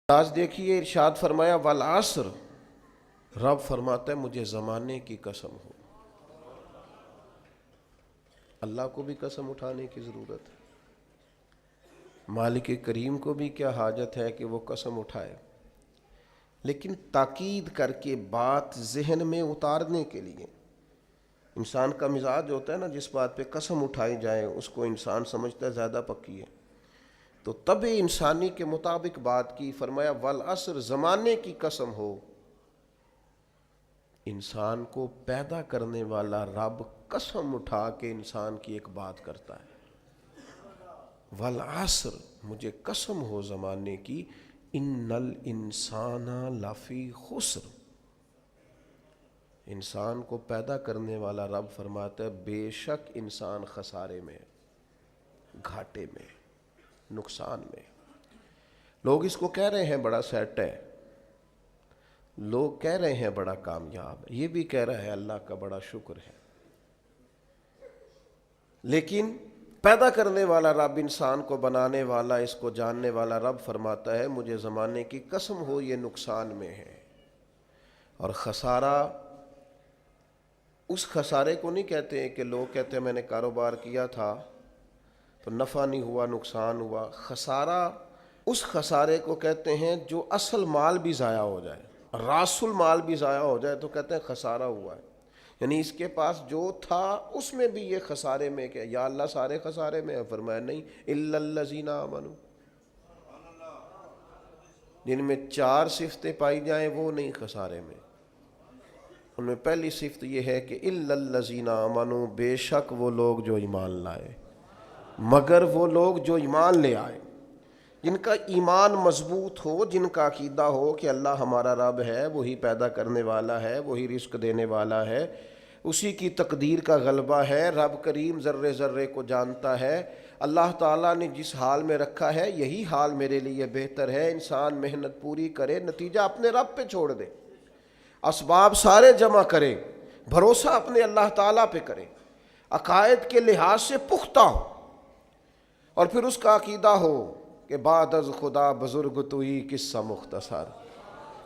آج دیکھیے ارشاد فرمایا والعصر، رب فرماتا ہے مجھے زمانے کی قسم ہو۔ اللہ کو بھی قسم اٹھانے کی ضرورت ہے، مالک کریم کو بھی کیا حاجت ہے کہ وہ قسم اٹھائے، لیکن تاکید کر کے بات ذہن میں اتارنے کے لیے۔ انسان کا مزاج ہوتا ہے نا، جس بات پہ قسم اٹھائی جائے اس کو انسان سمجھتا ہے زیادہ پکی ہے، تو طبع انسانی کے مطابق بات کی۔ فرمایا والعصر، زمانے کی قسم ہو۔ انسان کو پیدا کرنے والا رب قسم اٹھا کے انسان کی ایک بات کرتا ہے، والعصر، مجھے قسم ہو زمانے کی، ان الانسان لفی خسر۔ انسان کو پیدا کرنے والا رب فرماتا ہے بے شک انسان خسارے میں، گھاٹے میں، نقصان میں۔ لوگ اس کو کہہ رہے ہیں بڑا سیٹ ہے، لوگ کہہ رہے ہیں بڑا کامیاب ہے، یہ بھی کہہ رہا ہے اللہ کا بڑا شکر ہے، لیکن پیدا کرنے والا رب، انسان کو بنانے والا، اس کو جاننے والا رب فرماتا ہے مجھے زمانے کی قسم ہو یہ نقصان میں ہے۔ اور خسارہ، اس خسارے کو نہیں کہتے ہیں کہ لوگ کہتے ہیں میں نے کاروبار کیا تھا تو نفع نہیں ہوا، نقصان ہوا۔ خسارہ اس خسارے کو کہتے ہیں جو اصل مال بھی ضائع ہو جائے، راس المال بھی ضائع ہو جائے تو کہتے ہیں خسارہ ہوا ہے، یعنی اس کے پاس جو تھا اس میں بھی یہ خسارے میں، کہ یا اللہ سارے خسارے میں ہے؟ فرمایا نہیں، الا الذین آمنوا، جن میں 4 صفتیں پائی جائیں وہ نہیں خسارے میں۔ ان میں پہلی صفت یہ ہے کہ الا الذین آمنوا، بے شک وہ لوگ جو ایمان لائے، مگر وہ لوگ جو ایمان لے آئے، جن کا ایمان مضبوط ہو، جن کا عقیدہ ہو کہ اللہ ہمارا رب ہے، وہی پیدا کرنے والا ہے، وہی رزق دینے والا ہے، اسی کی تقدیر کا غلبہ ہے، رب کریم ذرے ذرے کو جانتا ہے، اللہ تعالیٰ نے جس حال میں رکھا ہے یہی حال میرے لیے بہتر ہے۔ انسان محنت پوری کرے، نتیجہ اپنے رب پہ چھوڑ دے، اسباب سارے جمع کرے، بھروسہ اپنے اللہ تعالیٰ پہ کرے، عقائد کے لحاظ سے پختہ ہو، اور پھر اس کا عقیدہ ہو کہ بعد از خدا بزرگ توئی قصہ مختصر،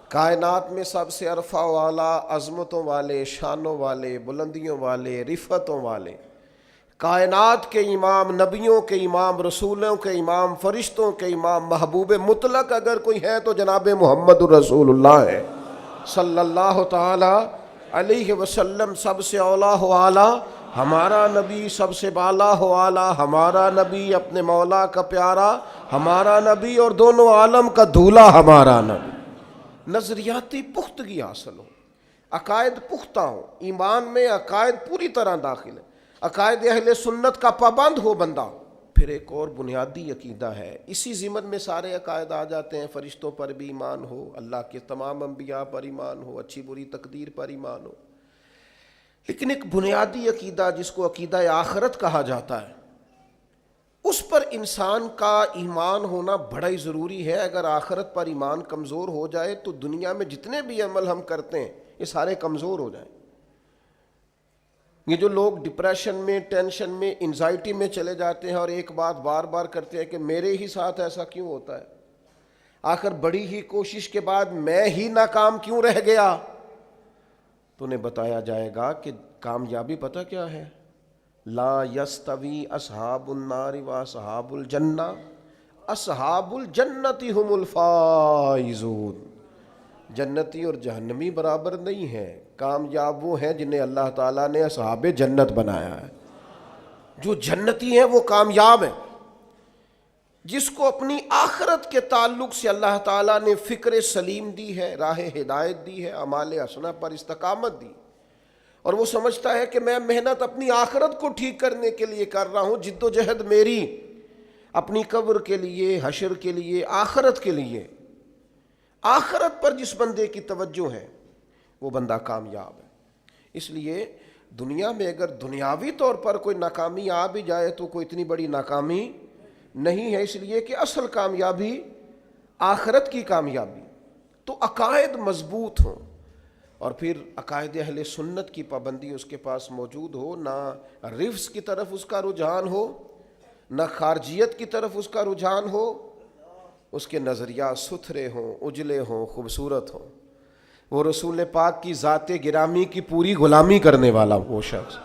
کائنات میں سب سے عرفہ والا، عظمتوں والے، شانوں والے، بلندیوں والے، رفتوں والے، کائنات کے امام، نبیوں کے امام، رسولوں کے امام، فرشتوں کے امام، محبوب مطلق اگر کوئی ہے تو جناب محمد الرسول اللہ ہے صلی اللہ تعالی علیہ وسلم۔ سب سے اولا و اعلیٰ ہمارا نبی، سب سے بالا ہو اعلیٰ ہمارا نبی، اپنے مولا کا پیارا ہمارا نبی، اور دونوں عالم کا دھولا ہمارا نبی۔ نظریاتی پختگی حاصل ہو، عقائد پختہ ہو، ایمان میں عقائد پوری طرح داخل ہے، عقائد اہل سنت کا پابند ہو بندہ۔ پھر ایک اور بنیادی عقیدہ ہے، اسی ضمن میں سارے عقائد آ جاتے ہیں، فرشتوں پر بھی ایمان ہو، اللہ کے تمام انبیاء پر ایمان ہو، اچھی بری تقدیر پر ایمان ہو، لیکن ایک بنیادی عقیدہ جس کو عقیدہ آخرت کہا جاتا ہے، اس پر انسان کا ایمان ہونا بڑا ہی ضروری ہے۔ اگر آخرت پر ایمان کمزور ہو جائے تو دنیا میں جتنے بھی عمل ہم کرتے ہیں یہ سارے کمزور ہو جائیں۔ یہ جو لوگ ڈپریشن میں، ٹینشن میں، انزائٹی میں چلے جاتے ہیں اور ایک بات بار بار کرتے ہیں کہ میرے ہی ساتھ ایسا کیوں ہوتا ہے، آخر بڑی ہی کوشش کے بعد میں ہی ناکام کیوں رہ گیا، تو انہیں بتایا جائے گا کہ کامیابی پتہ کیا ہے؟ لا یستوی اصحاب النار و اصحاب الجنہ، اصحاب الجنت هم الفائزون۔ جنتی اور جہنمی برابر نہیں ہیں، کامیاب وہ ہیں جنہیں اللہ تعالیٰ نے اصحاب جنت بنایا ہے۔ جو جنتی ہیں وہ کامیاب ہیں، جس کو اپنی آخرت کے تعلق سے اللہ تعالیٰ نے فکر سلیم دی ہے، راہ ہدایت دی ہے، اعمال حسنہ پر استقامت دی، اور وہ سمجھتا ہے کہ میں محنت اپنی آخرت کو ٹھیک کرنے کے لیے کر رہا ہوں، جد و جہد میری اپنی قبر کے لیے، حشر کے لیے، آخرت کے لیے۔ آخرت پر جس بندے کی توجہ ہے وہ بندہ کامیاب ہے۔ اس لیے دنیا میں اگر دنیاوی طور پر کوئی ناکامی آ بھی جائے تو کوئی اتنی بڑی ناکامی نہیں ہے، اس لیے کہ اصل کامیابی آخرت کی کامیابی۔ تو عقائد مضبوط ہوں، اور پھر عقائد اہل سنت کی پابندی اس کے پاس موجود ہو، نہ رفض کی طرف اس کا رجحان ہو، نہ خارجیت کی طرف اس کا رجحان ہو، اس کے نظریات ستھرے ہوں، اجلے ہوں، خوبصورت ہوں، وہ رسول پاک کی ذات گرامی کی پوری غلامی کرنے والا وہ شخص،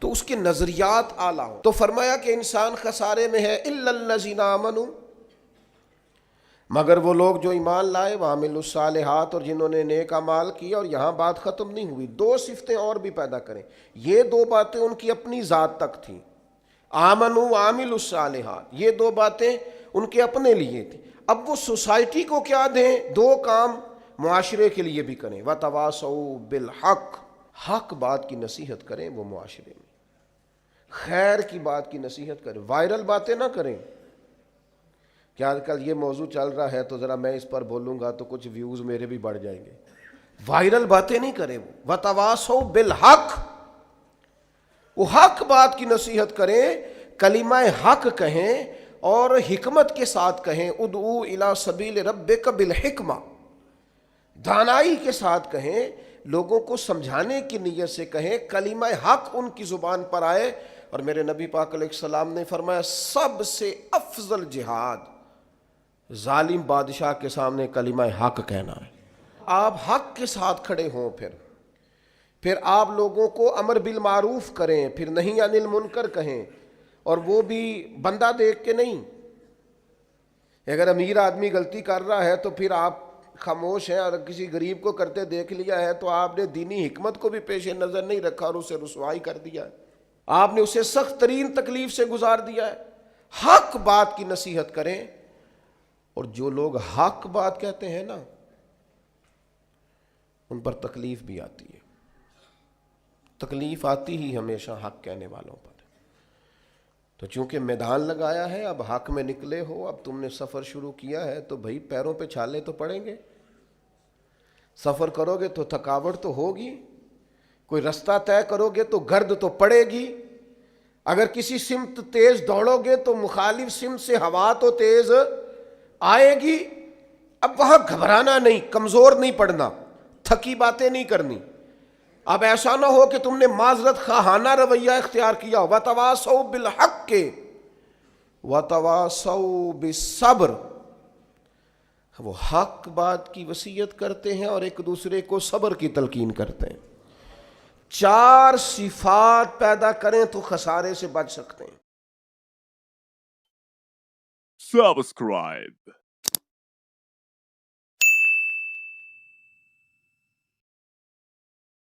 تو اس کے نظریات اعلیٰ ہوں۔ تو فرمایا کہ انسان خسارے میں ہے الا الذین آمنوا، مگر وہ لوگ جو ایمان لائے، وعملوا الصالحات، اور جنہوں نے نیک اعمال کیا۔ اور یہاں بات ختم نہیں ہوئی، دو صفتیں اور بھی پیدا کریں۔ یہ دو باتیں ان کی اپنی ذات تک تھیں، آمنوا وعملوا الصالحات، یہ دو باتیں ان کے اپنے لیے تھیں۔ اب وہ سوسائٹی کو کیا دیں؟ دو کام معاشرے کے لیے بھی کریں، وتواصوا بالحق، حق بات کی نصیحت کریں وہ معاشرے میں، خیر کی بات کی نصیحت کریں، وائرل باتیں نہ کریں۔ کہ آج کل یہ موضوع چل رہا ہے تو ذرا میں اس پر بولوں گا تو کچھ ویوز میرے بھی بڑھ جائیں گے، وائرل باتیں نہیں کریں، وہ وتواصوا بالحق، وہ حق بات کی نصیحت کریں، کلمہ حق کہیں اور حکمت کے ساتھ کہیں، ادعو الی سبیل ربک بالحکمہ، دانائی کے ساتھ کہیں، لوگوں کو سمجھانے کی نیت سے کہیں، کلمہ حق ان کی زبان پر آئے۔ اور میرے نبی پاک علیہ السلام نے فرمایا سب سے افضل جہاد ظالم بادشاہ کے سامنے کلمہ حق کہنا ہے۔ آپ حق کے ساتھ کھڑے ہوں، پھر آپ لوگوں کو امر بالمعروف کریں، پھر نہی عن المنکر کہیں، اور وہ بھی بندہ دیکھ کے نہیں۔ اگر امیر آدمی غلطی کر رہا ہے تو پھر آپ خاموش ہیں، اور کسی غریب کو کرتے دیکھ لیا ہے تو آپ نے دینی حکمت کو بھی پیش نظر نہیں رکھا اور اسے رسوائی کر دیا ہے، آپ نے اسے سخت ترین تکلیف سے گزار دیا ہے۔ حق بات کی نصیحت کریں، اور جو لوگ حق بات کہتے ہیں نا ان پر تکلیف بھی آتی ہے، تکلیف آتی ہی ہمیشہ حق کہنے والوں پر۔ تو چونکہ میدان لگایا ہے، اب حق میں نکلے ہو، اب تم نے سفر شروع کیا ہے تو بھائی پیروں پہ چھالے تو پڑیں گے، سفر کرو گے تو تھکاوٹ تو ہوگی، کوئی رستہ طے کرو گے تو گرد تو پڑے گی، اگر کسی سمت تیز دوڑو گے تو مخالف سمت سے ہوا تو تیز آئے گی۔ اب وہاں گھبرانا نہیں، کمزور نہیں پڑنا، تھکی باتیں نہیں کرنی۔ اب ایسا نہ ہو کہ تم نے معذرت خواہانہ رویہ اختیار کیا، وتواصوا بالحق وتواصوا بالصبر، وہ حق بات کی وصیت کرتے ہیں اور ایک دوسرے کو صبر کی تلقین کرتے ہیں۔ چار صفات پیدا کریں تو خسارے سے بچ سکتے ہیں۔ Subscribe.